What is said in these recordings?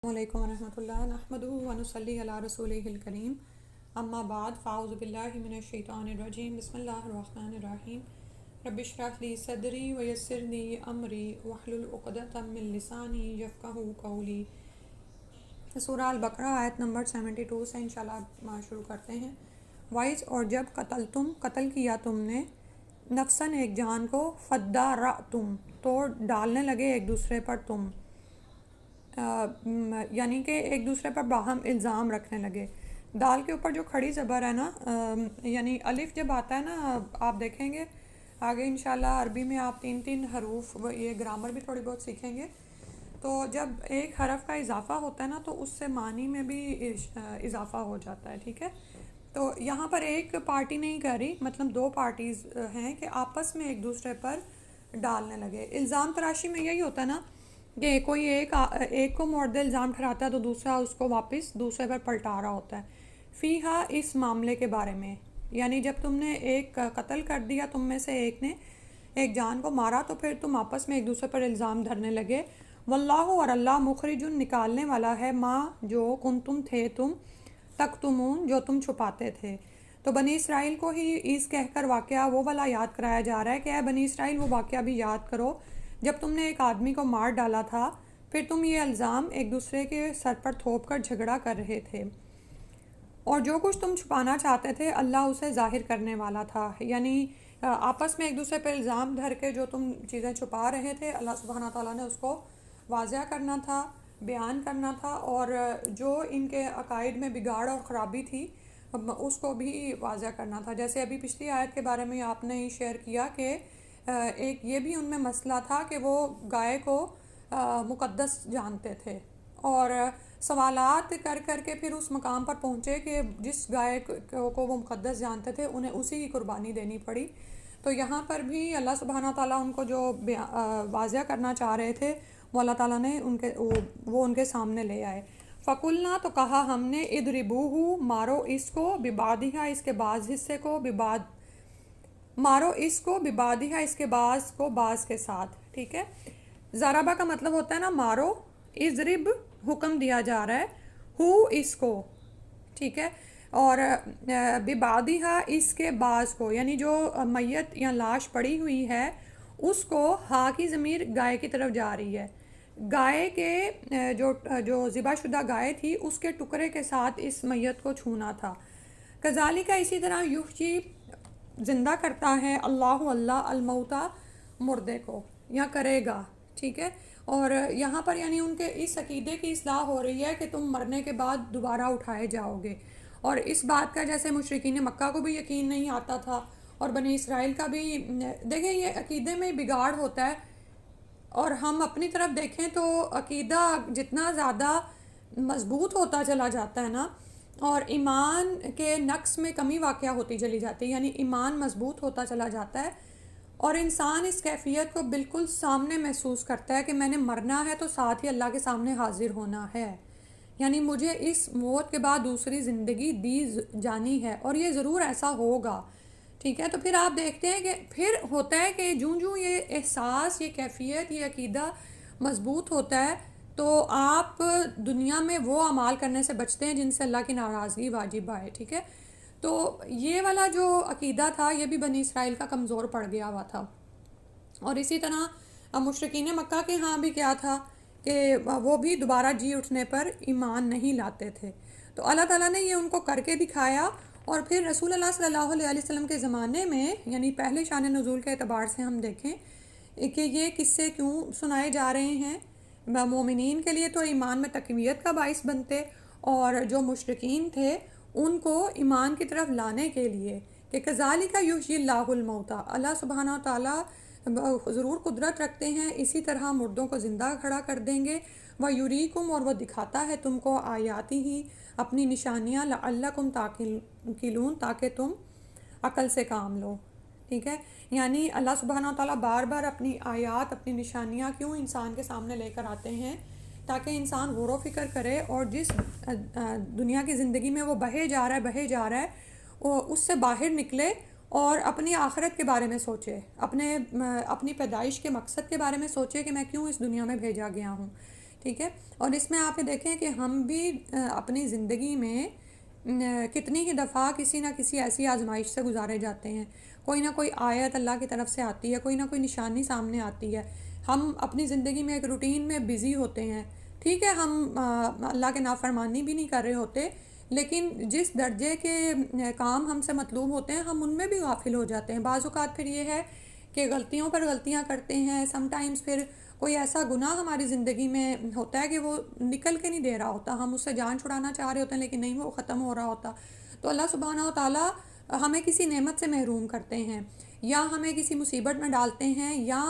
السلام علیکم ورحمۃ اللہ نحمدہ ونصلی علی رسولہ الکریم اما بعد فاعوذ باللہ من الشیطان الرجیم بسم اللہ الرحمن الرحیم رب اشرح لی صدری ویسر لی امری واحلل عقدۃ من لسانی یفقہوا قولی۔ سورہ البقرہ آیت نمبر 72 سے انشاءاللہ شروع کرتے ہیں۔ وائز اور جب قتل کیا تم نے نفسن ایک جان کو فدارأتم تو ڈالنے لگے ایک دوسرے پر تم، یعنی کہ ایک دوسرے پر باہم الزام رکھنے لگے۔ دال کے اوپر جو کھڑی زبر ہے نا، یعنی الف جب آتا ہے نا، آپ دیکھیں گے آگے انشاءاللہ عربی میں آپ تین حروف، یہ گرامر بھی تھوڑی بہت سیکھیں گے، تو جب ایک حرف کا اضافہ ہوتا ہے نا تو اس سے معنی میں بھی اضافہ ہو جاتا ہے، ٹھیک ہے۔ تو یہاں پر ایک پارٹی نہیں کر رہی، مطلب دو پارٹیز ہیں کہ آپس میں ایک دوسرے پر ڈالنے لگے۔ الزام تراشی میں یہی ہوتا ہے نا کہ کوئی ایک کو مورد الزام ٹھہراتا ہے تو دوسرا اس کو واپس دوسرے پر پلٹا رہا ہوتا ہے۔ فیہا اس معاملے کے بارے میں، یعنی جب تم نے ایک قتل کر دیا، تم میں سے ایک نے ایک جان کو مارا تو پھر تم آپس میں ایک دوسرے پر الزام دھرنے لگے۔ واللہ اور اللہ مخرج نکالنے والا ہے ما جو کنتم تھے تم تکتمون جو تم چھپاتے تھے۔ تو بنی اسرائیل کو ہی اس کہہ کر واقعہ وہ والا یاد کرایا جا رہا ہے کہ اے بنی اسرائیل وہ واقعہ بھی یاد کرو جب تم نے ایک آدمی کو مار ڈالا تھا، پھر تم یہ الزام ایک دوسرے کے سر پر تھوپ کر جھگڑا کر رہے تھے، اور جو کچھ تم چھپانا چاہتے تھے اللہ اسے ظاہر کرنے والا تھا۔ یعنی آپس میں ایک دوسرے پہ الزام دھر کے جو تم چیزیں چھپا رہے تھے، اللہ سبحانہ تعالیٰ نے اس کو واضح کرنا تھا، بیان کرنا تھا، اور جو ان کے عقائد میں بگاڑ اور خرابی تھی اس کو بھی واضح کرنا تھا۔ جیسے ابھی پچھلی آیت کے بارے میں آپ نے شیئر کیا کہ ایک یہ بھی ان میں مسئلہ تھا کہ وہ گائے کو مقدس جانتے تھے، اور سوالات کر کر کے پھر اس مقام پر پہنچے کہ جس گائے کو وہ مقدس جانتے تھے انہیں اسی کی قربانی دینی پڑی۔ تو یہاں پر بھی اللہ سبحانہ تعالیٰ ان کو جو واضح کرنا چاہ رہے تھے وہ اللہ تعالیٰ نے وہ ان کے سامنے لے آئے۔ فَقُلْنَا تو کہا ہم نے اضربوہ مارو اس کو ببعضہا اس کے بعض حصے کو مارو اس کو ببعضہا اس کے بعض کو بعض کے ساتھ، ٹھیک ہے۔ ضربہ کا مطلب ہوتا ہے نا مارو، اضرب حکم دیا جا رہا ہے، ہو اس کو، ٹھیک ہے، اور ببعضہا اس کے بعض کو، یعنی جو میت یا لاش پڑی ہوئی ہے اس کو، ہا کی ضمیر گائے کی طرف جا رہی ہے، گائے کے جو ذبح شدہ گائے تھی اس کے ٹکڑے کے ساتھ اس میت کو چھونا تھا۔ کذالک اسی طرح یحیی زندہ کرتا ہے اللہ الموتیٰ مردے کو، یا کرے گا، ٹھیک ہے۔ اور یہاں پر یعنی ان کے اس عقیدے کی اصلاح ہو رہی ہے کہ تم مرنے کے بعد دوبارہ اٹھائے جاؤ گے، اور اس بات کا جیسے مشرکین مکہ کو بھی یقین نہیں آتا تھا اور بنی اسرائیل کا بھی، دیکھیں یہ عقیدے میں بگاڑ ہوتا ہے، اور ہم اپنی طرف دیکھیں تو عقیدہ جتنا زیادہ مضبوط ہوتا چلا جاتا ہے نا، اور ایمان کے نقص میں کمی واقع ہوتی چلی جاتی ہے، یعنی ایمان مضبوط ہوتا چلا جاتا ہے اور انسان اس کیفیت کو بالکل سامنے محسوس کرتا ہے کہ میں نے مرنا ہے تو ساتھ ہی اللہ کے سامنے حاضر ہونا ہے، یعنی مجھے اس موت کے بعد دوسری زندگی دی جانی ہے اور یہ ضرور ایسا ہوگا، ٹھیک ہے۔ تو پھر آپ دیکھتے ہیں کہ پھر ہوتا ہے کہ جوں یہ احساس، یہ کیفیت، یہ عقیدہ مضبوط ہوتا ہے تو آپ دنیا میں وہ اعمال کرنے سے بچتے ہیں جن سے اللہ کی ناراضگی واجب آئے، ٹھیک ہے۔ تو یہ والا جو عقیدہ تھا یہ بھی بنی اسرائیل کا کمزور پڑ گیا ہوا تھا، اور اسی طرح مشرکین مکہ کے ہاں بھی کیا تھا کہ وہ بھی دوبارہ جی اٹھنے پر ایمان نہیں لاتے تھے۔ تو اللہ تعالیٰ نے یہ ان کو کر کے دکھایا، اور پھر رسول اللہ صلی اللہ علیہ وسلم کے زمانے میں، یعنی پہلے شان نزول کے اعتبار سے ہم دیکھیں کہ یہ قصے کیوں سنائے جا رہے ہیں، مومنین کے لیے تو ایمان میں تقویت کا باعث بنتے، اور جو مشرکین تھے ان کو ایمان کی طرف لانے کے لیے کہ کذالک یحیی اللہ الموتیٰ، اللہ سبحانہ تعالیٰ ضرور قدرت رکھتے ہیں، اسی طرح مردوں کو زندہ کھڑا کر دیں گے، وَیُریکم اور وہ دکھاتا ہے تم کو آیاتی ہی اپنی نشانیاں، لعلکم تعقلون تاکہ تم عقل سے کام لو، ٹھیک ہے۔ یعنی اللہ سبحانہ تعالیٰ بار بار اپنی آیات، اپنی نشانیاں کیوں انسان کے سامنے لے کر آتے ہیں تاکہ انسان غور و فکر کرے، اور جس دنیا کی زندگی میں وہ بہے جا رہا ہے اس سے باہر نکلے اور اپنی آخرت کے بارے میں سوچے، اپنی پیدائش کے مقصد کے بارے میں سوچے کہ میں کیوں اس دنیا میں بھیجا گیا ہوں، ٹھیک ہے. اور اس میں آپ یہ دیکھیں کہ ہم بھی اپنی زندگی میں کتنی ہی دفعہ کسی نہ کسی ایسی آزمائش سے گزارے جاتے ہیں. کوئی نہ کوئی آیت اللہ کی طرف سے آتی ہے، کوئی نہ کوئی نشانی سامنے آتی ہے. ہم اپنی زندگی میں ایک روٹین میں بزی ہوتے ہیں. ٹھیک ہے، ہم اللہ کے نافرمانی بھی نہیں کر رہے ہوتے، لیکن جس درجے کے کام ہم سے مطلوب ہوتے ہیں ہم ان میں بھی غافل ہو جاتے ہیں. بعض اوقات پھر یہ ہے کہ غلطیوں پر غلطیاں کرتے ہیں. سم ٹائمز پھر کوئی ایسا گناہ ہماری زندگی میں ہوتا ہے کہ وہ نکل کے نہیں دے رہا ہوتا، ہم اس سے جان چھڑانا چاہ رہے ہوتے ہیں لیکن نہیں وہ ختم ہو رہا ہوتا. تو اللہ سبحانہ و تعالیٰ ہمیں کسی نعمت سے محروم کرتے ہیں، یا ہمیں کسی مصیبت میں ڈالتے ہیں، یا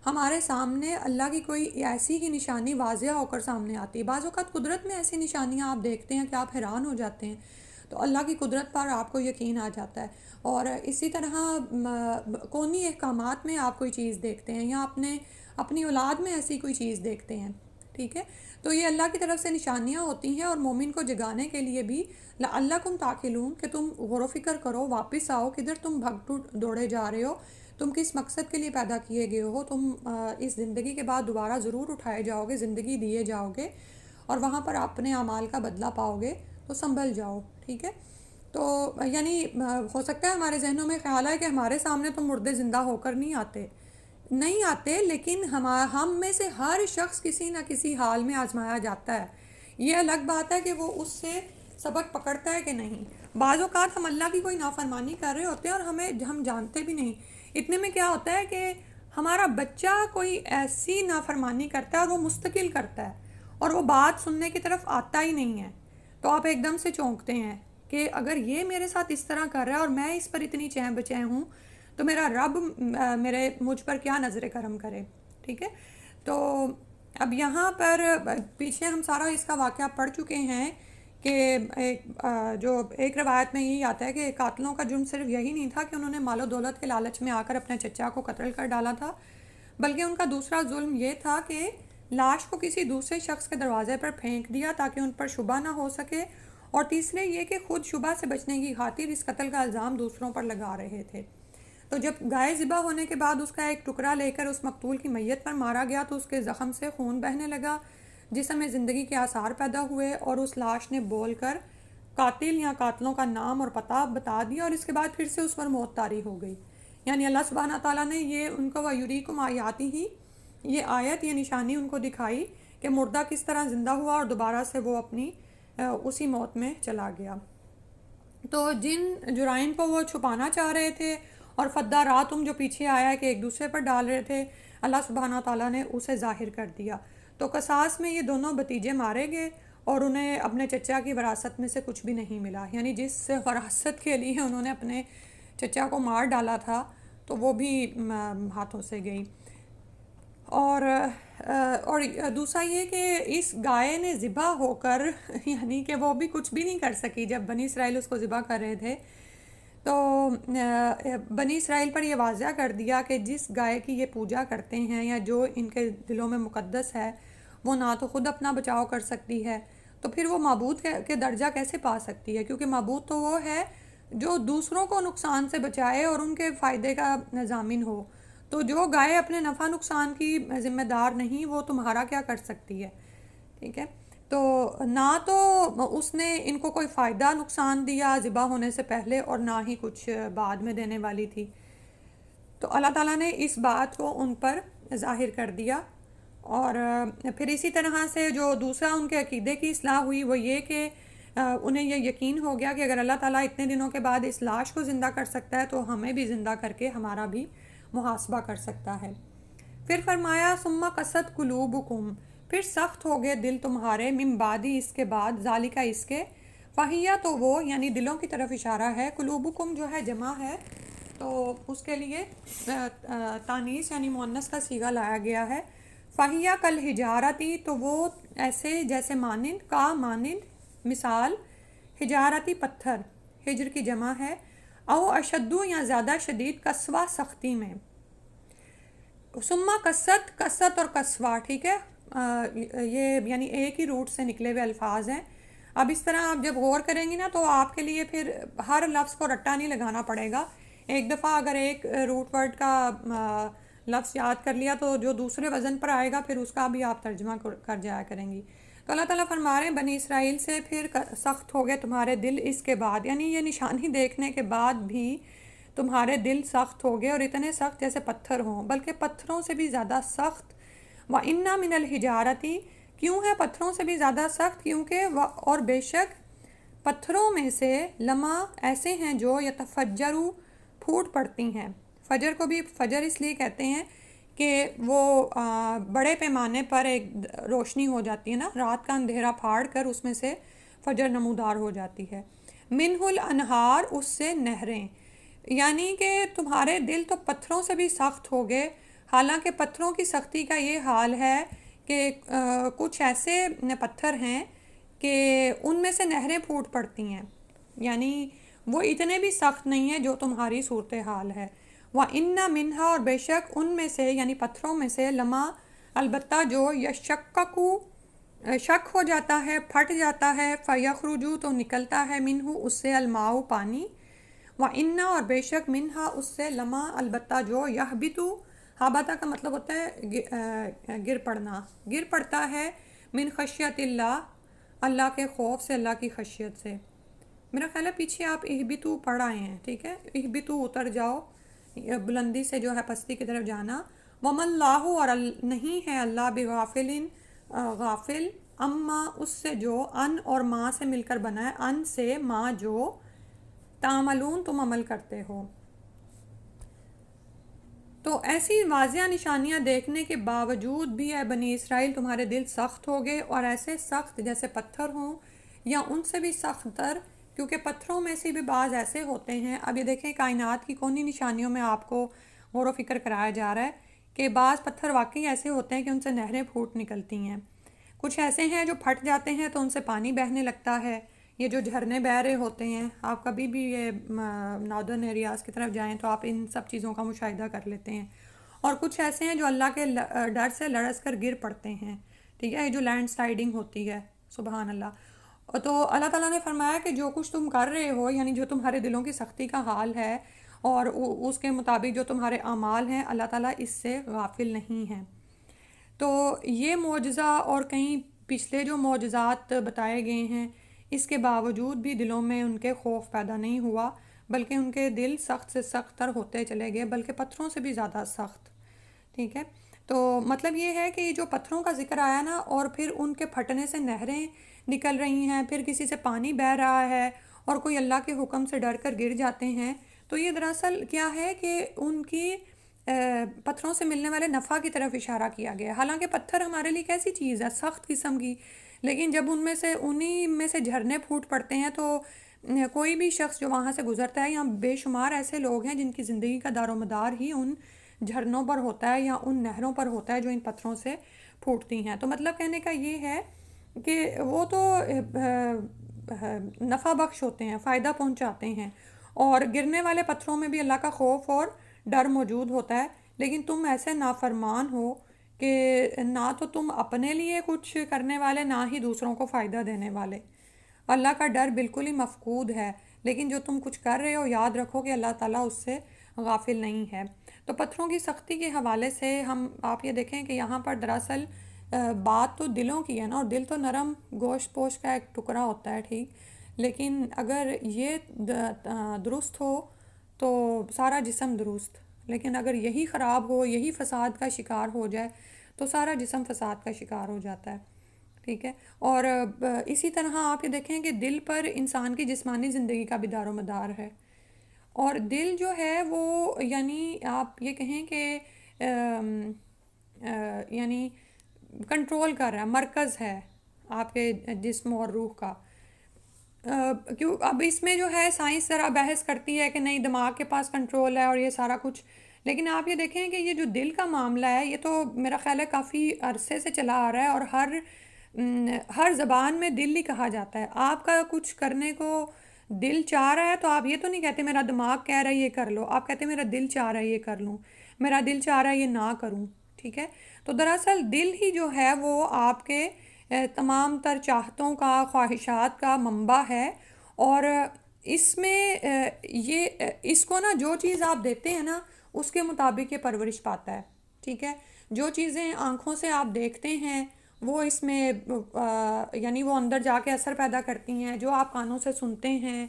ہمارے سامنے اللہ کی کوئی ایسی ہی نشانی واضح ہو کر سامنے آتی ہے. بعض اوقات قدرت میں ایسی نشانیاں آپ دیکھتے ہیں کہ آپ حیران ہو جاتے ہیں. تو اللہ کی قدرت پر آپ کو یقین آ جاتا ہے. اور اسی طرح کونی احکامات میں آپ کوئی چیز دیکھتے ہیں، یا اپنی اولاد میں ایسی کوئی چیز دیکھتے ہیں. ٹھیک ہے، تو یہ اللہ کی طرف سے نشانیاں ہوتی ہیں، اور مومن کو جگانے کے لیے بھی لعلکم تعقلون، کہ تم غور و فکر کرو، واپس آؤ، کدھر تم بھگ دوڑے جا رہے ہو، تم کس مقصد کے لیے پیدا کیے گئے ہو. تم اس زندگی کے بعد دوبارہ ضرور اٹھائے جاؤ گے، زندگی دیے جاؤ گے، اور وہاں پر اپنے اعمال کا بدلہ پاؤ گے. تو سنبھل جاؤ. ٹھیک ہے. تو یعنی ہو سکتا ہے ہمارے ذہنوں میں خیال ہے کہ ہمارے سامنے تو مردے زندہ ہو کر نہیں آتے، لیکن ہم میں سے ہر شخص کسی نہ کسی حال میں آزمایا جاتا ہے. یہ الگ بات ہے کہ وہ اس سے سبق پکڑتا ہے کہ نہیں. بعض اوقات ہم اللہ کی کوئی نافرمانی کر رہے ہوتے ہیں اور ہم جانتے بھی نہیں. اتنے میں کیا ہوتا ہے کہ ہمارا بچہ کوئی ایسی نافرمانی کرتا ہے اور وہ مستقل کرتا ہے، اور وہ بات سننے کی طرف آتا ہی نہیں ہے. تو آپ ایک دم سے چونکتے ہیں کہ اگر یہ میرے ساتھ اس طرح کر رہا ہے اور میں اس پر اتنی چین بچین ہوں، تو میرا رب مجھ پر کیا نظر کرم کرے. ٹھیک ہے. تو اب یہاں پر پیچھے ہم سارا اس کا واقعہ پڑھ چکے ہیں کہ ایک روایت میں یہی آتا ہے کہ قاتلوں کا جرم صرف یہی نہیں تھا کہ انہوں نے مال و دولت کے لالچ میں آ کر اپنے چچا کو قتل کر ڈالا تھا، بلکہ ان کا دوسرا ظلم یہ تھا کہ لاش کو کسی دوسرے شخص کے دروازے پر پھینک دیا تاکہ ان پر شبہ نہ ہو سکے، اور تیسرے یہ کہ خود شبہ سے بچنے کی خاطر اس قتل کا الزام دوسروں پر لگا رہے تھے. تو جب گائے ذبح ہونے کے بعد اس کا ایک ٹکڑا لے کر اس مقتول کی میت پر مارا گیا تو اس کے زخم سے خون بہنے لگا، جسم میں زندگی کے آثار پیدا ہوئے، اور اس لاش نے بول کر قاتل یا قاتلوں کا نام اور پتہ بتا دیا، اور اس کے بعد پھر سے اس پر موت طاری ہو گئی. یعنی اللہ سبحانہ تعالیٰ نے یہ ان کو وَيُرِيكُمْ آیَاتِهِ ہی یہ آیت، یہ نشانی ان کو دکھائی کہ مردہ کس طرح زندہ ہوا اور دوبارہ سے وہ اپنی اسی موت میں چلا گیا. تو جن جرائم کو وہ چھپانا چاہ رہے تھے اور فداراتم جو پیچھے آیا ہے کہ ایک دوسرے پر ڈال رہے تھے، اللہ سبحانہ تعالیٰ نے اسے ظاہر کر دیا. تو قصاص میں یہ دونوں بھتیجے مارے گئے اور انہیں اپنے چچا کی وراثت میں سے کچھ بھی نہیں ملا. یعنی جس وراثت کے لیے انہوں نے اپنے چچا کو مار ڈالا تھا تو وہ بھی ہاتھوں سے گئی. اور دوسرا یہ کہ اس گائے نے ذبح ہو کر یعنی کہ وہ بھی کچھ بھی نہیں کر سکی. جب بنی اسرائیل اس کو ذبح کر رہے تھے تو بنی اسرائیل پر یہ واضح کر دیا کہ جس گائے کی یہ پوجا کرتے ہیں یا جو ان کے دلوں میں مقدس ہے، وہ نہ تو خود اپنا بچاؤ کر سکتی ہے، تو پھر وہ معبود کے درجہ کیسے پا سکتی ہے؟ کیونکہ معبود تو وہ ہے جو دوسروں کو نقصان سے بچائے اور ان کے فائدے کا ضامن ہو. تو جو گائے اپنے نفع نقصان کی ذمہ دار نہیں، وہ تمہارا کیا کر سکتی ہے؟ ٹھیک ہے. تو نہ تو اس نے ان کو کوئی فائدہ نقصان دیا ذبح ہونے سے پہلے، اور نہ ہی کچھ بعد میں دینے والی تھی. تو اللہ تعالیٰ نے اس بات کو ان پر ظاہر کر دیا. اور پھر اسی طرح سے جو دوسرا ان کے عقیدے کی اصلاح ہوئی وہ یہ کہ انہیں یہ یقین ہو گیا کہ اگر اللہ تعالیٰ اتنے دنوں کے بعد اس لاش کو زندہ کر سکتا ہے تو ہمیں بھی زندہ کر کے ہمارا بھی محاسبہ کر سکتا ہے. پھر فرمایا ثم قست قلوبکم، پھر سخت ہو گئے دل تمہارے، من بعدی اس کے بعد، ذالکا اس کے، فہیہ تو وہ یعنی دلوں کی طرف اشارہ ہے، قلوبکم جو ہے جمع ہے تو اس کے لیے تانیث یعنی مؤنث کا صیغہ لایا گیا ہے. فہیہ کالحجارتی، تو وہ ایسے جیسے مانند، کا مانند، مثال، حجارتی پتھر، حجر کی جمع ہے، او اشدو یا زیادہ شدید، قسوہ سختی میں. ثم قصت اور قسوہ، ٹھیک ہے، یہ یعنی ایک ہی روٹ سے نکلے ہوئے الفاظ ہیں. اب اس طرح آپ جب غور کریں گی نا تو آپ کے لیے پھر ہر لفظ کو رٹا نہیں لگانا پڑے گا. ایک دفعہ اگر ایک روٹ ورڈ کا لفظ یاد کر لیا تو جو دوسرے وزن پر آئے گا پھر اس کا بھی آپ ترجمہ کر جایا کریں گی. تو اللہ تعالیٰ فرما رہے ہیں بنی اسرائیل سے پھر سخت ہو گئے تمہارے دل اس کے بعد، یعنی یہ نشانی دیکھنے کے بعد بھی تمہارے دل سخت ہو گئے، اور اتنے سخت جیسے پتھر ہوں، بلکہ پتھروں سے بھی زیادہ سخت. وَإِنَّ مِنَ الْحِجَارَةِ، کیوں ہے پتھروں سے بھی زیادہ سخت؟ کیونکہ اور بے شک پتھروں میں سے لما ایسے ہیں جو یتفجرو پھوٹ پڑتی ہیں. فجر کو بھی فجر اس لیے کہتے ہیں کہ وہ بڑے پیمانے پر ایک روشنی ہو جاتی ہے نا، رات کا اندھیرا پھاڑ کر اس میں سے فجر نمودار ہو جاتی ہے. منہ الانہار، اس سے نہریں. یعنی کہ تمہارے دل تو پتھروں سے بھی سخت ہو گئے، حالانکہ پتھروں کی سختی کا یہ حال ہے کہ کچھ ایسے پتھر ہیں کہ ان میں سے نہریں پھوٹ پڑتی ہیں، یعنی وہ اتنے بھی سخت نہیں ہیں جو تمہاری صورتحال ہے. وَإِنَّ مِنْهَا، اور بے شک ان میں سے یعنی پتھروں میں سے، لما البتہ جو یشککو شک ہو جاتا ہے، پھٹ جاتا ہے، فَيَخْرُجُ تو نکلتا ہے، منہ اس سے، الماء پانی. وَإِنَّ اور بے شک منہا اس سے، لما البتہ جو، یہبتو ہابطہ کا مطلب ہوتا ہے گر پڑنا، گر پڑتا ہے، من خشیت اللہ اللہ کے خوف سے، اللہ کی خشیت سے. میرا خیال ہے پیچھے آپ اہبتو پڑھ آئے ہیں، ٹھیک ہے، اہبتو اتر جاؤ، بلندی سے جو ہے پستی کی طرف جانا. وَمَا اللَّهُ اور نہیں ہے اللہ بغافل غافل، اما اس سے جو، ان اور ماں سے مل کر بنا ہے، ان سے ماں جو، تعملون تم عمل کرتے ہو. تو ایسی واضح نشانیاں دیکھنے کے باوجود بھی اے بنی اسرائیل تمہارے دل سخت ہو گئے، اور ایسے سخت جیسے پتھر ہوں یا ان سے بھی سخت تر، کیونکہ پتھروں میں سے بھی بعض ایسے ہوتے ہیں. اب یہ دیکھیں کائنات کی کونی نشانیوں میں آپ کو غور و فکر کرایا جا رہا ہے کہ بعض پتھر واقعی ایسے ہوتے ہیں کہ ان سے نہریں پھوٹ نکلتی ہیں. کچھ ایسے ہیں جو پھٹ جاتے ہیں تو ان سے پانی بہنے لگتا ہے. یہ جو جھرنے بہہ رہے ہوتے ہیں، آپ کبھی بھی یہ ناردرن ایریاز کی طرف جائیں تو آپ ان سب چیزوں کا مشاہدہ کر لیتے ہیں. اور کچھ ایسے ہیں جو اللہ کے ڈر سے لڑز کر گر پڑتے ہیں، ٹھیک ہے، جو لینڈ سلائڈنگ ہوتی ہے. سبحان اللہ. تو اللہ تعالیٰ نے فرمایا کہ جو کچھ تم کر رہے ہو، یعنی جو تمہارے دلوں کی سختی کا حال ہے اور اس کے مطابق جو تمہارے اعمال ہیں، اللہ تعالیٰ اس سے غافل نہیں ہے. تو یہ معجزہ اور کہیں پچھلے جو معجزات بتائے گئے ہیں، اس کے باوجود بھی دلوں میں ان کے خوف پیدا نہیں ہوا، بلکہ ان کے دل سخت سے سخت تر ہوتے چلے گئے، بلکہ پتھروں سے بھی زیادہ سخت. ٹھیک ہے، تو مطلب یہ ہے کہ یہ جو پتھروں کا ذکر آیا نا، اور پھر ان کے پھٹنے سے نہریں نکل رہی ہیں، پھر کسی سے پانی بہہ رہا ہے، اور کوئی اللہ کے حکم سے ڈر کر گر جاتے ہیں، تو یہ دراصل کیا ہے کہ ان کی پتھروں سے ملنے والے نفع کی طرف اشارہ کیا گیا. حالانکہ پتھر ہمارے لیے کیسی چیز ہے، سخت قسم کی، لیکن جب انہی میں سے جھرنے پھوٹ پڑتے ہیں تو کوئی بھی شخص جو وہاں سے گزرتا ہے، یا بے شمار ایسے لوگ ہیں جن کی زندگی کا دار و مدار ہی ان جھرنوں پر ہوتا ہے یا ان نہروں پر ہوتا ہے جو ان پتھروں سے پھوٹتی ہیں. تو مطلب کہنے کا یہ ہے کہ وہ تو نفع بخش ہوتے ہیں، فائدہ پہنچاتے ہیں، اور گرنے والے پتھروں میں بھی اللہ کا خوف اور ڈر موجود ہوتا ہے. لیکن تم ایسے نافرمان ہو کہ نہ تو تم اپنے لیے کچھ کرنے والے، نہ ہی دوسروں کو فائدہ دینے والے. اللہ کا ڈر بالکل ہی مفقود ہے، لیکن جو تم کچھ کر رہے ہو یاد رکھو کہ اللہ تعالیٰ اس سے غافل نہیں ہے. تو پتھروں کی سختی کے حوالے سے آپ یہ دیکھیں کہ یہاں پر دراصل بات تو دلوں کی ہے نا، اور دل تو نرم گوشت پوش کا ایک ٹکڑا ہوتا ہے، ٹھیک، لیکن اگر یہ درست ہو تو سارا جسم درست، لیکن اگر یہی خراب ہو، یہی فساد کا شکار ہو جائے تو سارا جسم فساد کا شکار ہو جاتا ہے. ٹھیک ہے، اور اسی طرح آپ یہ دیکھیں کہ دل پر انسان کی جسمانی زندگی کا بھی دار و مدار ہے، اور دل جو ہے وہ یعنی آپ یہ کہیں کہ یعنی کنٹرول کر رہا ہے، مرکز ہے آپ کے جسم اور روح کا. کیوں اب اس میں جو ہے سائنس ذرا بحث کرتی ہے کہ نہیں دماغ کے پاس کنٹرول ہے اور یہ سارا کچھ، لیکن آپ یہ دیکھیں کہ یہ جو دل کا معاملہ ہے یہ تو میرا خیال ہے کافی عرصے سے چلا آ رہا ہے، اور ہر زبان میں دل ہی کہا جاتا ہے. آپ کا کچھ کرنے کو دل چاہ رہا ہے تو آپ یہ تو نہیں کہتے میرا دماغ کہہ رہا ہے یہ کر لو، آپ کہتے میرا دل چاہ رہا ہے یہ کر لوں، میرا دل چاہ رہا ہے یہ نہ کروں. ٹھیک ہے، تو دراصل دل ہی جو ہے وہ آپ کے تمام تر چاہتوں کا، خواہشات کا منبع ہے، اور اس میں یہ اس کو نا جو چیز آپ دیتے ہیں نا اس کے مطابق یہ پرورش پاتا ہے. ٹھیک ہے، جو چیزیں آنکھوں سے آپ دیکھتے ہیں وہ اس میں یعنی وہ اندر جا کے اثر پیدا کرتی ہیں، جو آپ کانوں سے سنتے ہیں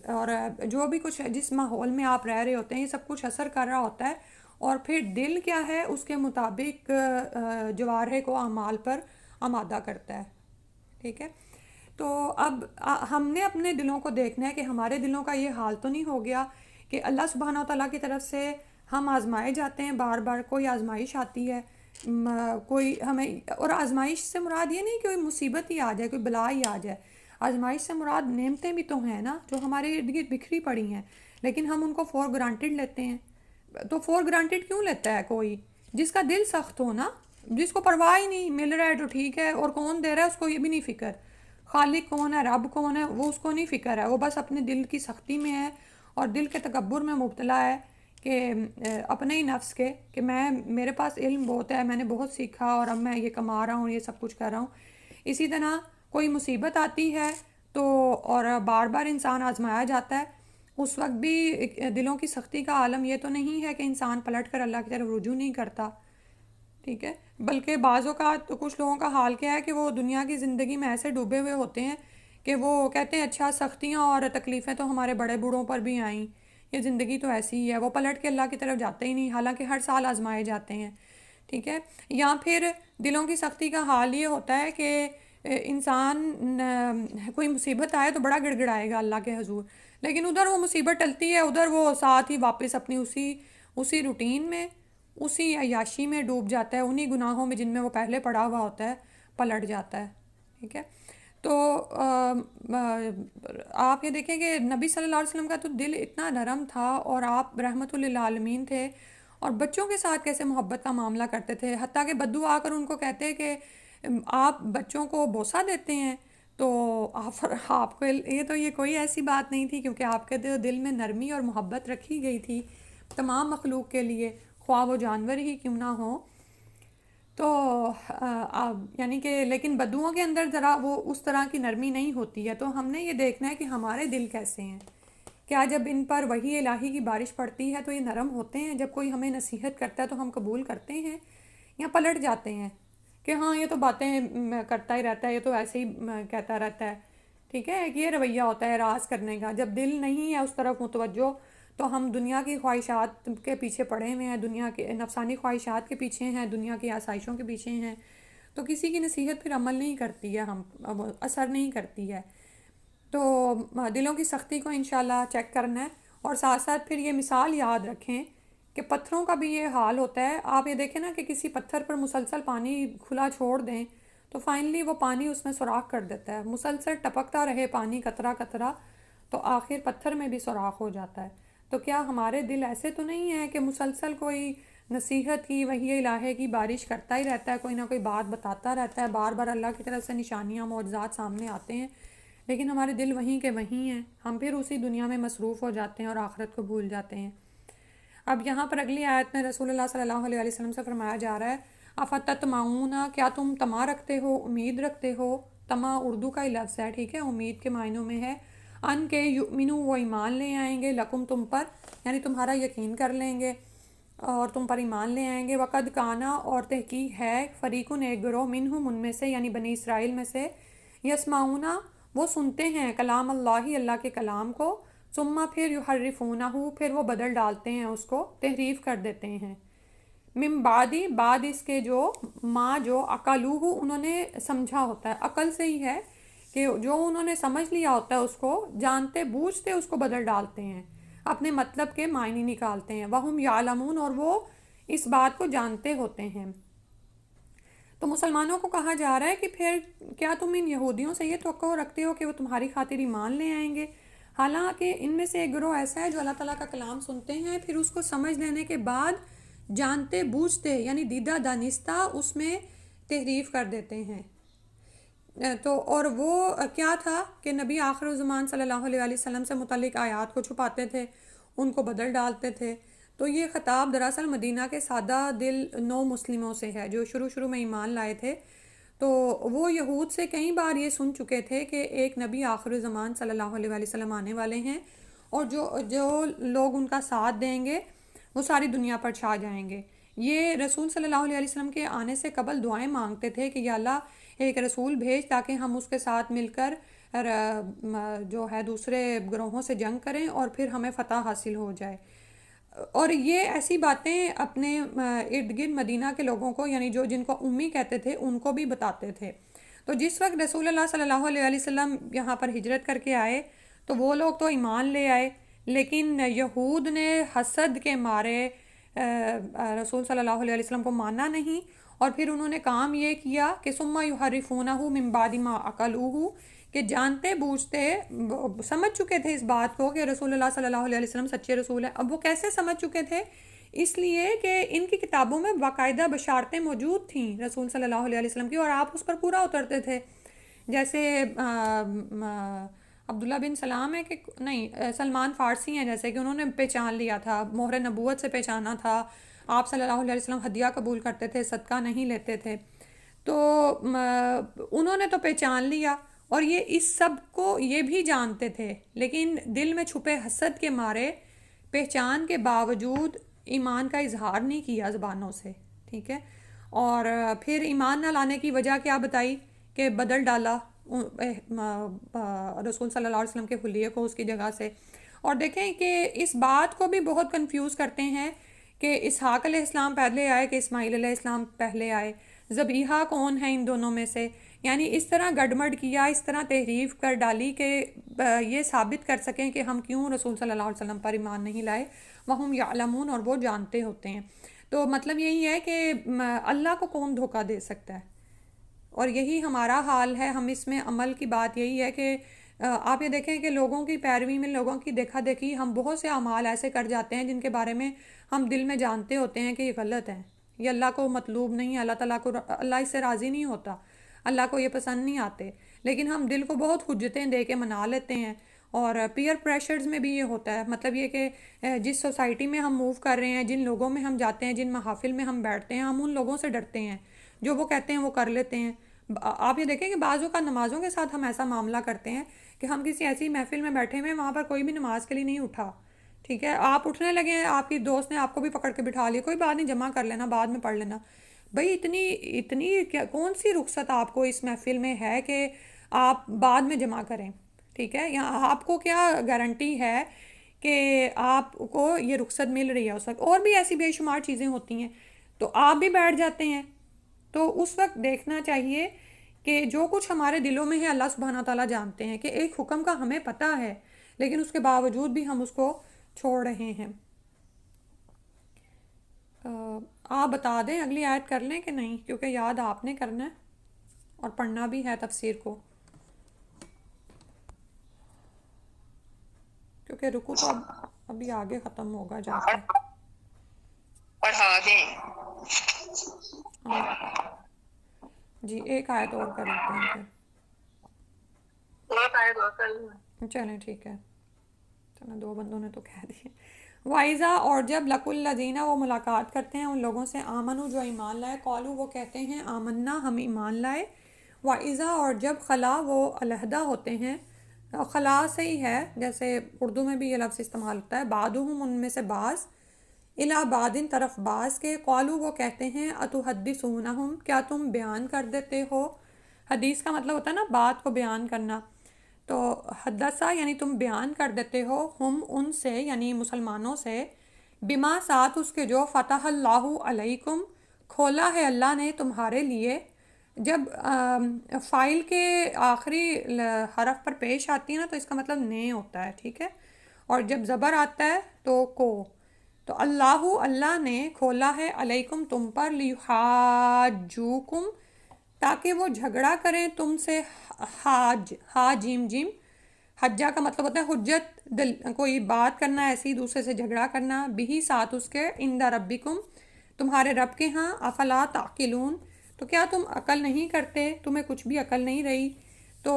اور جو بھی کچھ جس ماحول میں آپ رہ رہے ہوتے ہیں یہ سب کچھ اثر کر رہا ہوتا ہے، اور پھر دل کیا ہے اس کے مطابق جوارح کو اعمال پر آمادہ کرتا ہے، ٹھیک ہے۔ تو اب ہم نے اپنے دلوں کو دیکھنا ہے کہ ہمارے دلوں کا یہ حال تو نہیں ہو گیا کہ اللہ سبحانہ و تعالیٰ کی طرف سے ہم آزمائے جاتے ہیں، بار بار کوئی آزمائش آتی ہے، کوئی ہمیں، اور آزمائش سے مراد یہ نہیں کہ کوئی مصیبت ہی آ جائے، کوئی بلا ہی آ جائے، آزمائش سے مراد نعمتیں بھی تو ہیں نا جو ہمارے ارد گرد بکھری پڑی ہیں، لیکن ہم ان کو فور گرانٹیڈ لیتے ہیں۔ تو فور گرانٹیڈ کیوں لیتا ہے کوئی؟ جس کا دل سخت ہو نا، جس کو پرواہ ہی نہیں، مل رہا ہے تو ٹھیک ہے، اور کون دے رہا ہے اس کو یہ بھی نہیں فکر، خالق کون ہے، رب کون ہے، وہ اس کو نہیں فکر ہے، وہ بس اپنے دل کی سختی میں ہے اور دل کے تکبر میں مبتلا ہے کہ اپنے ہی نفس کے، کہ میرے پاس علم بہت ہے، میں نے بہت سیکھا اور اب میں یہ کما رہا ہوں، یہ سب کچھ کر رہا ہوں۔ اسی طرح کوئی مصیبت آتی ہے تو، اور بار بار انسان آزمایا جاتا ہے، اس وقت بھی دلوں کی سختی کا عالم یہ تو نہیں ہے کہ انسان پلٹ کر اللہ کی طرف رجوع نہیں کرتا، ٹھیک ہے، بلکہ بعض اوقات تو کچھ لوگوں کا حال کیا ہے کہ وہ دنیا کی زندگی میں ایسے ڈوبے ہوئے ہوتے ہیں کہ وہ کہتے ہیں اچھا سختیاں اور تکلیفیں تو ہمارے بڑے بوڑھوں پر بھی آئیں، یہ زندگی تو ایسی ہی ہے، وہ پلٹ کے اللہ کی طرف جاتے ہی نہیں، حالانکہ ہر سال آزمائے جاتے ہیں، ٹھیک ہے۔ یا پھر دلوں کی سختی کا حال یہ ہوتا ہے کہ انسان کوئی مصیبت آئے تو بڑا گڑ گڑائے گا اللہ کے حضور، لیکن ادھر وہ مصیبت ٹلتی ہے، ادھر وہ ساتھ ہی واپس اپنی اسی روٹین میں، اسی عیاشی میں ڈوب جاتا ہے، انہی گناہوں میں جن میں وہ پہلے پڑا ہوا ہوتا ہے پلٹ جاتا ہے، ٹھیک ہے۔ تو آپ یہ دیکھیں کہ نبی صلی اللہ علیہ وسلم کا تو دل اتنا نرم تھا، اور آپ رحمت للعالمین تھے، اور بچوں کے ساتھ کیسے محبت کا معاملہ کرتے تھے، حتیٰ کہ بدو آ کر ان کو کہتے کہ آپ بچوں کو بوسہ دیتے ہیں، تو آپ کو یہ کوئی ایسی بات نہیں تھی، کیونکہ آپ کے دل میں نرمی اور محبت رکھی گئی تھی تمام مخلوق کے لیے، خواہ وہ جانور ہی کیوں نہ ہوں۔ تو یعنی کہ لیکن بدوؤں کے اندر ذرا وہ اس طرح کی نرمی نہیں ہوتی ہے، تو ہم نے یہ دیکھنا ہے کہ ہمارے دل کیسے ہیں، کیا جب ان پر وحی الہی کی بارش پڑتی ہے تو یہ نرم ہوتے ہیں، جب کوئی ہمیں نصیحت کرتا ہے تو ہم قبول کرتے ہیں، یا پلٹ جاتے ہیں کہ ہاں یہ تو باتیں کرتا ہی رہتا ہے، یہ تو ایسے ہی کہتا رہتا ہے، ٹھیک ہے، کہ یہ رویہ ہوتا ہے راز کرنے کا، جب دل نہیں ہے اس طرف متوجہ تو ہم دنیا کی خواہشات کے پیچھے پڑے ہوئے ہیں، دنیا کے نفسانی خواہشات کے پیچھے ہیں، دنیا کی آسائشوں کے پیچھے ہیں، تو کسی کی نصیحت پھر عمل نہیں کرتی ہے، اثر نہیں کرتی ہے۔ تو دلوں کی سختی کو انشاءاللہ چیک کرنا ہے، اور ساتھ ساتھ پھر یہ مثال یاد رکھیں کہ پتھروں کا بھی یہ حال ہوتا ہے، آپ یہ دیکھیں نا کہ کسی پتھر پر مسلسل پانی کھلا چھوڑ دیں تو فائنلی وہ پانی اس میں سوراخ کر دیتا ہے، مسلسل ٹپکتا رہے پانی قطرہ قطرہ تو آخر پتھر میں بھی سوراخ ہو جاتا ہے۔ تو کیا ہمارے دل ایسے تو نہیں ہیں کہ مسلسل کوئی نصیحت کی وحی الہی کی بارش کرتا ہی رہتا ہے، کوئی نہ کوئی بات بتاتا رہتا ہے، بار بار اللہ کی طرف سے نشانیاں معجزات سامنے آتے ہیں، لیکن ہمارے دل وہیں کے وہیں ہیں، ہم پھر اسی دنیا میں مصروف ہو جاتے ہیں اور آخرت کو بھول جاتے ہیں۔ اب یہاں پر اگلی آیت میں رسول اللہ صلی اللہ علیہ وسلم سے فرمایا جا رہا ہے، افتطمعون، کیا تم طمع رکھتے ہو، امید رکھتے ہو، طمع اردو کا ہی لفظ ہے، ٹھیک ہے، امید کے معنوں میں ہے، ان کے یؤمنو، وہ ایمان لے آئیں گے، لکم تم پر، یعنی تمہارا یقین کر لیں گے اور تم پر ایمان لے آئیں گے، وقد کانا، اور تحقیق ہے، فریقن، ایک گروہ، منہم، ان میں سے، یعنی بنی اسرائیل میں سے، یسمعونا، وہ سنتے ہیں، کلام اللہ، اللہ کے کلام کو، ثم پھر یحرفونہ، پھر وہ بدل ڈالتے ہیں اس کو، تحریف کر دیتے ہیں، من بعدی، بعد اس کے، جو ما جو عقلوہ، انہوں نے سمجھا ہوتا ہے، عقل سے ہی ہے کہ جو انہوں نے سمجھ لیا ہوتا ہے اس کو، جانتے بوجھتے اس کو بدل ڈالتے ہیں، اپنے مطلب کے معنی نکالتے ہیں، وہم یعلمون، اور وہ اس بات کو جانتے ہوتے ہیں۔ تو مسلمانوں کو کہا جا رہا ہے کہ پھر کیا تم ان یہودیوں سے یہ توقع رکھتے ہو کہ وہ تمہاری خاطر ایمان لے آئیں گے، حالانکہ ان میں سے ایک گروہ ایسا ہے جو اللہ تعالیٰ کا کلام سنتے ہیں، پھر اس کو سمجھ لینے کے بعد جانتے بوجھتے، یعنی دیدہ دانستہ، اس میں تحریف کر دیتے ہیں۔ تو اور وہ کیا تھا کہ نبی آخر الزمان صلی اللہ علیہ وسلم سے متعلق آیات کو چھپاتے تھے، ان کو بدل ڈالتے تھے۔ تو یہ خطاب دراصل مدینہ کے سادہ دل نو مسلموں سے ہے جو شروع میں ایمان لائے تھے، تو وہ یہود سے کئی بار یہ سن چکے تھے کہ ایک نبی آخر الزمان صلی اللہ علیہ وسلم آنے والے ہیں، اور جو لوگ ان کا ساتھ دیں گے وہ ساری دنیا پر چھا جائیں گے، یہ رسول صلی اللہ علیہ وسلم کے آنے سے قبل دعائیں مانگتے تھے کہ یا اللہ ایک رسول بھیج تاکہ ہم اس کے ساتھ مل کر جو ہے دوسرے گروہوں سے جنگ کریں اور پھر ہمیں فتح حاصل ہو جائے. اور یہ ایسی باتیں اپنے ارد گرد مدینہ کے لوگوں کو، یعنی جو جن کو امی کہتے تھے، ان کو بھی بتاتے تھے. تو جس وقت رسول اللہ صلی اللہ علیہ وسلم یہاں پر ہجرت کر کے آئے تو وہ لوگ تو ایمان لے آئے، لیکن یہود نے حسد کے مارے رسول صلی اللہ علیہ وسلم کو مانا نہیں، اور پھر انہوں نے کام یہ کیا کہ ثم یحرفونہ من بعد ما عقلوہ، کہ جانتے بوجھتے سمجھ چکے تھے اس بات کو کہ رسول اللہ صلی اللہ علیہ وسلم سچے رسول ہیں. اب وہ کیسے سمجھ چکے تھے؟ اس لیے کہ ان کی کتابوں میں باقاعدہ بشارتیں موجود تھیں رسول صلی اللہ علیہ وسلم کی، اور آپ اس پر پورا اترتے تھے. جیسے عبداللہ بن سلام ہے کہ نہیں، سلمان فارسی ہیں، جیسے کہ انہوں نے پہچان لیا تھا، مہر نبوت سے پہچانا تھا. آپ صلی اللہ علیہ وسلم ہدیہ قبول کرتے تھے، صدقہ نہیں لیتے تھے، تو انہوں نے تو پہچان لیا، اور یہ اس سب کو یہ بھی جانتے تھے، لیکن دل میں چھپے حسد کے مارے پہچان کے باوجود ایمان کا اظہار نہیں کیا زبانوں سے. ٹھیک ہے، اور پھر ایمان نہ لانے کی وجہ کیا بتائی کہ بدل ڈالا رسول صلی اللہ علیہ وسلم کے حلیے کو اس کی جگہ سے. اور دیکھیں کہ اس بات کو بھی بہت کنفیوز کرتے ہیں کہ اسحاق علیہ السلام پہلے آئے کہ اسماعیل علیہ السلام پہلے آئے، ذبیحہ کون ہے ان دونوں میں سے. یعنی اس طرح گڑمڑ کیا، اس طرح تحریف کر ڈالی کہ یہ ثابت کر سکیں کہ ہم کیوں رسول صلی اللہ علیہ وسلم پر ایمان نہیں لائے. وَهُمْ يَعْلَمُونَ، اور وہ جانتے ہوتے ہیں. تو مطلب یہی ہے کہ اللہ کو کون دھوکہ دے سکتا ہے، اور یہی ہمارا حال ہے. ہم اس میں عمل کی بات یہی ہے کہ آپ یہ دیکھیں کہ لوگوں کی پیروی میں، لوگوں کی دیکھا دیکھی، ہم بہت سے اعمال ایسے کر جاتے ہیں جن کے بارے میں ہم دل میں جانتے ہوتے ہیں کہ یہ غلط ہے، یہ اللہ کو مطلوب نہیں ہے، اللہ تعالیٰ کو، اللہ اس سے راضی نہیں ہوتا، اللہ کو یہ پسند نہیں آتے، لیکن ہم دل کو بہت حجتیں دے کے منا لیتے ہیں. اور پیئر پریشرز میں بھی یہ ہوتا ہے، مطلب یہ کہ جس سوسائٹی میں ہم موو کر رہے ہیں، جن لوگوں میں ہم جاتے ہیں، جن محافل میں ہم بیٹھتے ہیں، ہم ان لوگوں سے ڈرتے ہیں، جو وہ کہتے ہیں وہ کر لیتے ہیں. آپ یہ دیکھیں کہ بعض اوقات نمازوں کے ساتھ ہم ایسا معاملہ کرتے ہیں کہ ہم کسی ایسی محفل میں بیٹھے ہوئے ہیں، وہاں پر کوئی بھی نماز کے لیے نہیں اٹھا. ٹھیک ہے، آپ اٹھنے لگے ہیں، آپ کی دوست نے آپ کو بھی پکڑ کے بٹھا لیا، کوئی بات نہیں، جمع کر لینا، بعد میں پڑھ لینا. بھئی اتنی کون سی رخصت آپ کو اس محفل میں ہے کہ آپ بعد میں جمع کریں؟ ٹھیک ہے، یہاں آپ کو کیا گارنٹی ہے کہ آپ کو یہ رخصت مل رہی ہے اس وقت؟ اور بھی ایسی بے شمار چیزیں ہوتی ہیں، تو آپ بھی بیٹھ جاتے ہیں. تو اس وقت دیکھنا چاہیے کہ جو کچھ ہمارے دلوں میں ہے اللہ سبحانہ تعالیٰ جانتے ہیں، کہ ایک حکم کا ہمیں پتہ ہے، لیکن اس کے باوجود بھی ہم اس کو چھوڑ رہے ہیں. آپ بتا دیں اگلی آیت کر لیں کہ نہیں، کیونکہ یاد آپ نے کرنا ہے اور پڑھنا بھی ہے تفسیر کو، کیونکہ رکو تو ابھی آگے ختم ہوگا جا کے. پڑھا دیں. ہاں جی، ایک آیت اور کر لیتے ہیں پھر. ایک آیت اور کر لیں. چلیں ٹھیک ہے، چلیں، دو بندوں نے تو کہہ دیے. وائزہ، اور جب لق الذین، وہ ملاقات کرتے ہیں ان لوگوں سے، آمنو، جو ایمان لائے، قالو، وہ کہتے ہیں، آمنا، ہم ایمان لائے. وائزہ، اور جب خلا، وہ علیحدہ ہوتے ہیں، خلا سے ہی ہے، جیسے اردو میں بھی یہ لفظ استعمال ہوتا ہے، بعضهم، ان میں سے بعض، الی بعض، طرف بعض کے، قالو، وہ کہتے ہیں، اتحدثونہم، کیا تم بیان کر دیتے ہو. حدیث کا مطلب ہوتا ہے نا بات کو بیان کرنا، تو حدثہ یعنی تم بیان کر دیتے ہو، ہم، ان سے، یعنی مسلمانوں سے، بما، ساتھ اس کے، جو فتح اللہ علیکم، کھولا ہے اللہ نے تمہارے لیے. جب فائل کے آخری حرف پر پیش آتی ہے نا تو اس کا مطلب نے ہوتا ہے. ٹھیک ہے، اور جب زبر آتا ہے تو کو. تو اللہ، اللہ نے کھولا ہے، علیکم، تم پر، لیحاجوکم، تاکہ وہ جھگڑا کریں تم سے. حاج، ہا جیم جیم، حجہ کا مطلب ہوتا ہے حجت، کوئی بات کرنا، ایسی دوسرے سے جھگڑا کرنا، بھی، ساتھ اس کے، عند ربکم، تمہارے رب کے ہاں. افلا تعقلون، تو کیا تم عقل نہیں کرتے، تمہیں کچھ بھی عقل نہیں رہی. تو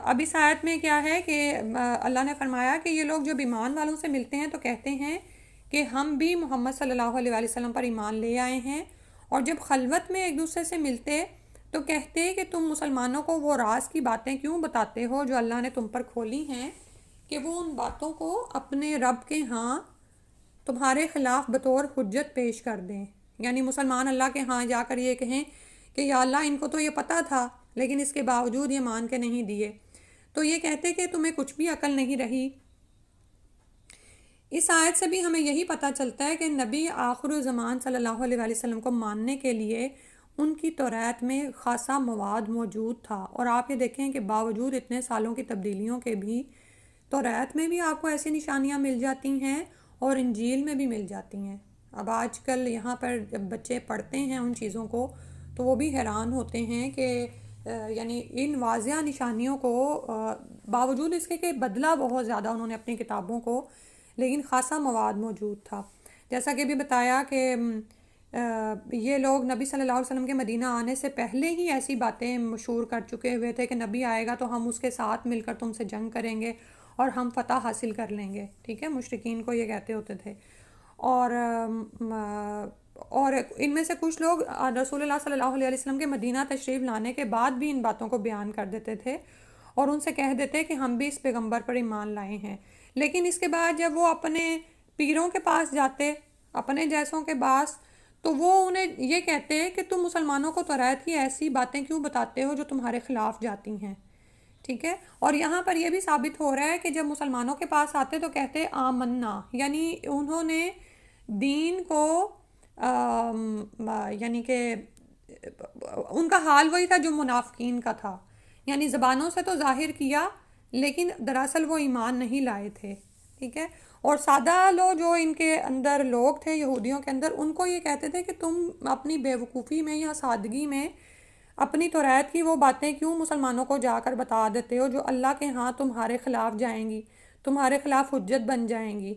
اب اس آیت میں کیا ہے کہ اللہ نے فرمایا کہ یہ لوگ جب ایمان والوں سے ملتے ہیں تو کہتے ہیں کہ ہم بھی محمد صلی اللہ علیہ وسلم پر ایمان لے آئے ہیں، اور جب خلوت میں ایک دوسرے سے ملتے تو کہتے کہ تم مسلمانوں کو وہ راز کی باتیں کیوں بتاتے ہو جو اللہ نے تم پر کھولی ہیں، کہ وہ ان باتوں کو اپنے رب کے ہاں تمہارے خلاف بطور حجت پیش کر دیں. یعنی مسلمان اللہ کے ہاں جا کر یہ کہیں کہ یا اللہ ان کو تو یہ پتہ تھا لیکن اس کے باوجود یہ مان کے نہیں دیے، تو یہ کہتے کہ تمہیں کچھ بھی عقل نہیں رہی۔ اس آیت سے بھی ہمیں یہی پتہ چلتا ہے کہ نبی آخر الزمان صلی اللہ علیہ وآلہ وسلم کو ماننے کے لیے ان کی توریت میں خاصا مواد موجود تھا، اور آپ یہ دیکھیں کہ باوجود اتنے سالوں کی تبدیلیوں کے بھی توریت میں بھی آپ کو ایسی نشانیاں مل جاتی ہیں اور انجیل میں بھی مل جاتی ہیں۔ اب آج کل یہاں پر جب بچے پڑھتے ہیں ان چیزوں کو تو وہ بھی حیران ہوتے ہیں کہ یعنی ان واضح نشانیوں کو باوجود اس کے کہ بدلا بہت زیادہ انہوں نے اپنی کتابوں کو، لیکن خاصا مواد موجود تھا۔ جیسا کہ بھی بتایا کہ یہ لوگ نبی صلی اللہ علیہ وسلم کے مدینہ آنے سے پہلے ہی ایسی باتیں مشہور کر چکے ہوئے تھے کہ نبی آئے گا تو ہم اس کے ساتھ مل کر تم سے جنگ کریں گے اور ہم فتح حاصل کر لیں گے، ٹھیک ہے، مشرکین کو یہ کہتے ہوتے تھے۔ اور ان میں سے کچھ لوگ رسول اللہ صلی اللہ علیہ وسلم کے مدینہ تشریف لانے کے بعد بھی ان باتوں کو بیان کر دیتے تھے اور ان سے کہہ دیتے کہ ہم بھی اس پیغمبر پر ایمان لائے ہیں، لیکن اس کے بعد جب وہ اپنے پیروں کے پاس جاتے، اپنے جیسوں کے پاس، تو وہ انہیں یہ کہتے کہ تم مسلمانوں کو توریت کی ایسی باتیں کیوں بتاتے ہو جو تمہارے خلاف جاتی ہیں، ٹھیک ہے۔ اور یہاں پر یہ بھی ثابت ہو رہا ہے کہ جب مسلمانوں کے پاس آتے تو کہتے آمنا، یعنی انہوں نے دین کو یعنی کہ ان کا حال وہی تھا جو منافقین کا تھا، یعنی زبانوں سے تو ظاہر کیا لیکن دراصل وہ ایمان نہیں لائے تھے، ٹھیک ہے۔ اور سادہ لوگ جو ان کے اندر لوگ تھے یہودیوں کے اندر، ان کو یہ کہتے تھے کہ تم اپنی بیوقوفی میں یا سادگی میں اپنی توریت کی وہ باتیں کیوں مسلمانوں کو جا کر بتا دیتے ہو جو اللہ کے ہاں تمہارے خلاف جائیں گی، تمہارے خلاف حجت بن جائیں گی،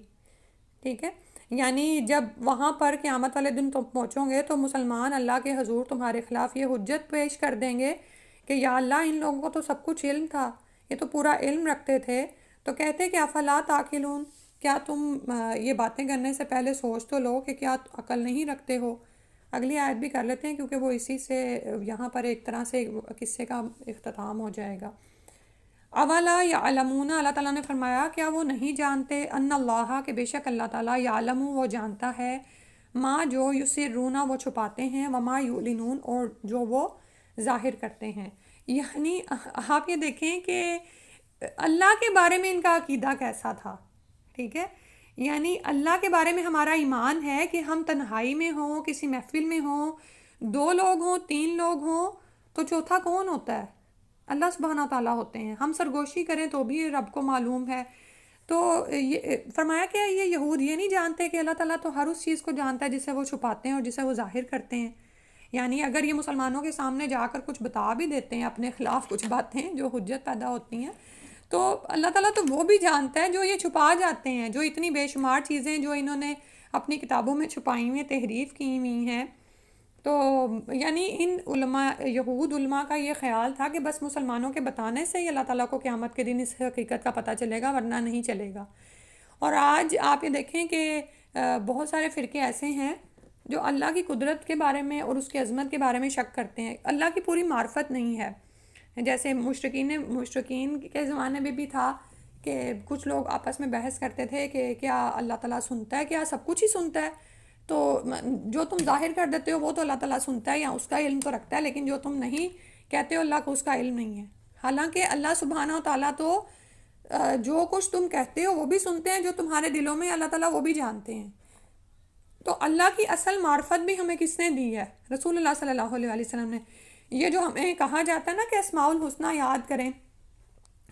ٹھیک ہے۔ یعنی جب وہاں پر قیامت والے دن تم پہنچو گے تو مسلمان اللہ کے حضور تمہارے خلاف یہ حجت پیش کر دیں گے کہ یا اللہ ان لوگوں کو تو سب کچھ علم تھا، یہ تو پورا علم رکھتے تھے، تو کہتے کہ افلا تعقلون، کیا تم یہ باتیں کرنے سے پہلے سوچ تو لو کہ کیا عقل نہیں رکھتے ہو۔ اگلی آیت بھی کر لیتے ہیں کیونکہ وہ اسی سے یہاں پر ایک طرح سے قصے کا اختتام ہو جائے گا۔ اولا یعلمون، اللہ تعالیٰ نے فرمایا کیا وہ نہیں جانتے، ان اللہ، کہ بے شک اللہ تعالیٰ، یعلم، وہ جانتا ہے، ما جو یسرون، وہ چھپاتے ہیں، وما یعلنون، اور جو وہ ظاہر کرتے ہیں۔ یعنی آپ یہ دیکھیں کہ اللہ کے بارے میں ان کا عقیدہ کیسا تھا، ٹھیک ہے۔ یعنی اللہ کے بارے میں ہمارا ایمان ہے کہ ہم تنہائی میں ہوں، کسی محفل میں ہوں، 2 لوگ ہوں، 3 لوگ ہوں، تو چوتھا کون ہوتا ہے؟ اللہ سبحانہ تعالیٰ ہوتے ہیں۔ ہم سرگوشی کریں تو بھی رب کو معلوم ہے۔ تو یہ فرمایا کہ یہ یہود یہ نہیں جانتے کہ اللہ تعالیٰ تو ہر اس چیز کو جانتا ہے جسے وہ چھپاتے ہیں اور جسے وہ ظاہر کرتے ہیں۔ یعنی اگر یہ مسلمانوں کے سامنے جا کر کچھ بتا بھی دیتے ہیں اپنے خلاف کچھ باتیں جو حجت پیدا ہوتی ہیں، تو اللہ تعالیٰ تو وہ بھی جانتا ہے جو یہ چھپا جاتے ہیں، جو اتنی بے شمار چیزیں جو انہوں نے اپنی کتابوں میں چھپائی ہوئی، تحریف کی ہوئی ہیں۔ تو یعنی ان علماء، یہود علماء کا یہ خیال تھا کہ بس مسلمانوں کے بتانے سے ہی اللہ تعالیٰ کو قیامت کے دن اس حقیقت کا پتہ چلے گا، ورنہ نہیں چلے گا۔ اور آج آپ یہ دیکھیں کہ بہت سارے فرقے ایسے ہیں جو اللہ کی قدرت کے بارے میں اور اس کی عظمت کے بارے میں شک کرتے ہیں، اللہ کی پوری معرفت نہیں ہے۔ جیسے مشرکین کے زمانے میں بھی تھا کہ کچھ لوگ آپس میں بحث کرتے تھے کہ کیا اللہ تعالیٰ سنتا ہے، کیا سب کچھ ہی سنتا ہے؟ تو جو تم ظاہر کر دیتے ہو وہ تو اللہ تعالیٰ سنتا ہے یا اس کا علم تو رکھتا ہے، لیکن جو تم نہیں کہتے ہو اللہ کو اس کا علم نہیں ہے۔ حالانکہ اللہ سبحانہ و تعالیٰ تو جو کچھ تم کہتے ہو وہ بھی سنتے ہیں، جو تمہارے دلوں میں اللہ تعالیٰ وہ بھی جانتے ہیں۔ تو اللہ کی اصل معرفت بھی ہمیں کس نے دی ہے؟ رسول اللہ صلی اللہ علیہ وسلم نے۔ یہ جو ہمیں کہا جاتا ہے نا کہ اسماء الحسنہ یاد کریں،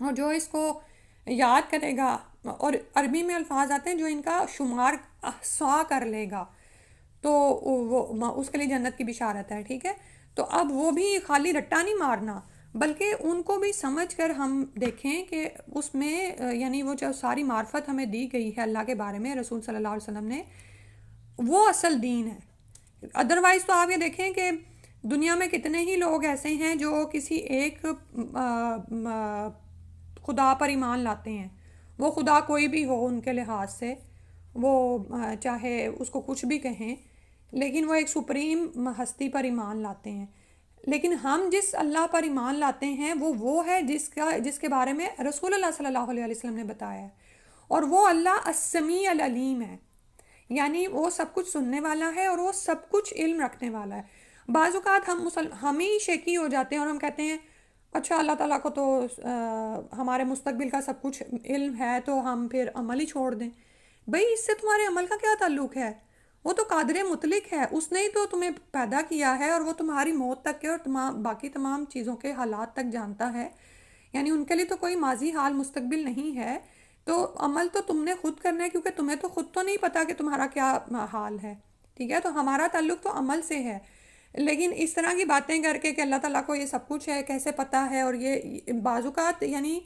اور جو اس کو یاد کرے گا، اور عربی میں الفاظ آتے ہیں جو ان کا شمار احصا کر لے گا تو وہ اس کے لیے جنت کی بشارت ہے، ٹھیک ہے۔ تو اب وہ بھی خالی رٹا نہیں مارنا، بلکہ ان کو بھی سمجھ کر ہم دیکھیں کہ اس میں یعنی وہ جو ساری معرفت ہمیں دی گئی ہے اللہ کے بارے میں رسول صلی اللہ علیہ وسلم نے، وہ اصل دین ہے۔ ادروائز تو آپ یہ دیکھیں کہ دنیا میں کتنے ہی لوگ ایسے ہیں جو کسی ایک خدا پر ایمان لاتے ہیں، وہ خدا کوئی بھی ہو ان کے لحاظ سے، وہ چاہے اس کو کچھ بھی کہیں، لیکن وہ ایک سپریم ہستی پر ایمان لاتے ہیں۔ لیکن ہم جس اللہ پر ایمان لاتے ہیں وہ ہے جس کے بارے میں رسول اللہ صلی اللہ علیہ وسلم نے بتایا ہے، اور وہ اللہ السمیع العلیم ہے۔ یعنی وہ سب کچھ سننے والا ہے اور وہ سب کچھ علم رکھنے والا ہے۔ بعض اوقات ہم ہی شیکی ہو جاتے ہیں اور ہم کہتے ہیں اچھا اللہ تعالیٰ کو تو ہمارے مستقبل کا سب کچھ علم ہے تو ہم پھر عمل ہی چھوڑ دیں۔ بھئی اس سے تمہارے عمل کا کیا تعلق ہے؟ وہ تو قادر مطلق ہے، اس نے ہی تو تمہیں پیدا کیا ہے اور وہ تمہاری موت تک کے اور باقی تمام چیزوں کے حالات تک جانتا ہے، یعنی ان کے لیے تو کوئی ماضی حال مستقبل نہیں ہے۔ تو عمل تو تم نے خود کرنا ہے، کیونکہ تمہیں تو خود تو نہیں پتا کہ تمہارا کیا حال ہے، ٹھیک ہے؟ تو ہمارا تعلق تو عمل سے ہے۔ لیکن اس طرح کی باتیں کر کے کہ اللہ تعالیٰ کو یہ سب کچھ ہے کیسے پتہ ہے، اور یہ بعض اوقات یعنی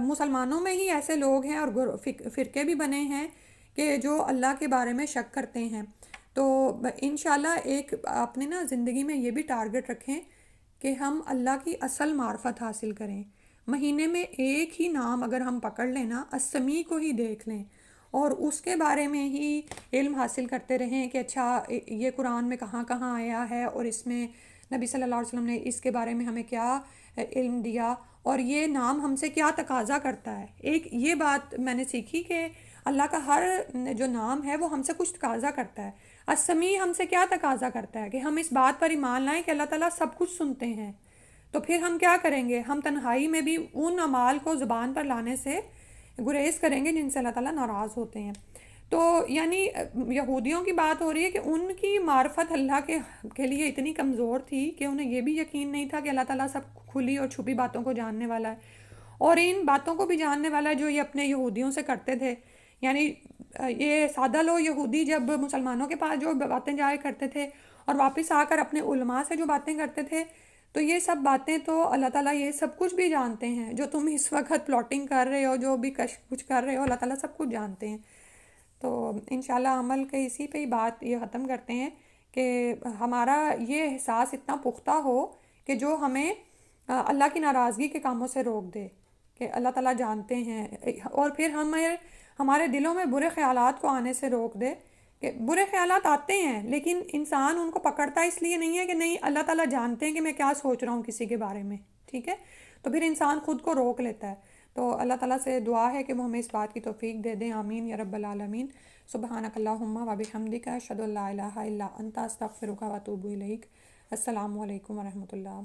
مسلمانوں میں ہی ایسے لوگ ہیں اور فرقے بھی بنے ہیں کہ جو اللہ کے بارے میں شک کرتے ہیں۔ تو انشاءاللہ ایک اپنے نا زندگی میں یہ بھی ٹارگٹ رکھیں کہ ہم اللہ کی اصل معرفت حاصل کریں۔ مہینے میں ایک ہی نام اگر ہم پکڑ لیں نا، السمیع کو ہی دیکھ لیں اور اس کے بارے میں ہی علم حاصل کرتے رہیں کہ اچھا یہ قرآن میں کہاں کہاں آیا ہے اور اس میں نبی صلی اللہ علیہ وسلم نے اس کے بارے میں ہمیں کیا علم دیا اور یہ نام ہم سے کیا تقاضا کرتا ہے۔ ایک یہ بات میں نے سیکھی کہ اللہ کا ہر جو نام ہے وہ ہم سے کچھ تقاضا کرتا ہے۔ السمیع ہم سے کیا تقاضا کرتا ہے کہ ہم اس بات پر ایمان لائیں کہ اللہ تعالیٰ سب کچھ سنتے ہیں۔ تو پھر ہم کیا کریں گے؟ ہم تنہائی میں بھی ان اعمال کو زبان پر لانے سے گریز کریں گے جن سے اللہ تعالیٰ ناراض ہوتے ہیں۔ تو یعنی یہودیوں کی بات ہو رہی ہے کہ ان کی معرفت اللہ کے لیے اتنی کمزور تھی کہ انہیں یہ بھی یقین نہیں تھا کہ اللہ تعالیٰ سب کھلی اور چھپی باتوں کو جاننے والا ہے اور ان باتوں کو بھی جاننے والا ہے جو یہ اپنے یہودیوں سے کرتے تھے۔ یعنی یہ سادہ لوگ یہودی جب مسلمانوں کے پاس جو باتیں جایا کرتے تھے اور واپس آ کر اپنے علماء سے جو باتیں کرتے تھے، تو یہ سب باتیں تو اللہ تعالیٰ یہ سب کچھ بھی جانتے ہیں۔ جو تم اس وقت پلاٹنگ کر رہے ہو، جو بھی کچھ کر رہے ہو، اللہ تعالیٰ سب کچھ جانتے ہیں۔ تو انشاءاللہ عمل کے اسی پہ ہی بات یہ ختم کرتے ہیں کہ ہمارا یہ احساس اتنا پختہ ہو کہ جو ہمیں اللہ کی ناراضگی کے کاموں سے روک دے کہ اللہ تعالیٰ جانتے ہیں، اور پھر ہمارے دلوں میں برے خیالات کو آنے سے روک دے کہ برے خیالات آتے ہیں لیکن انسان ان کو پکڑتا اس لیے نہیں ہے کہ نہیں اللہ تعالیٰ جانتے ہیں کہ میں کیا سوچ رہا ہوں کسی کے بارے میں، ٹھیک ہے؟ تو پھر انسان خود کو روک لیتا ہے۔ تو اللہ تعالیٰ سے دعا ہے کہ وہ ہمیں اس بات کی توفیق دے دیں، آمین یا رب العالمین۔ سبحانک اللہم و بحمدک، اشہد ان لا الہ الا انت، استغفرک و اتوب الیک۔ السلام علیکم ورحمۃ اللہ۔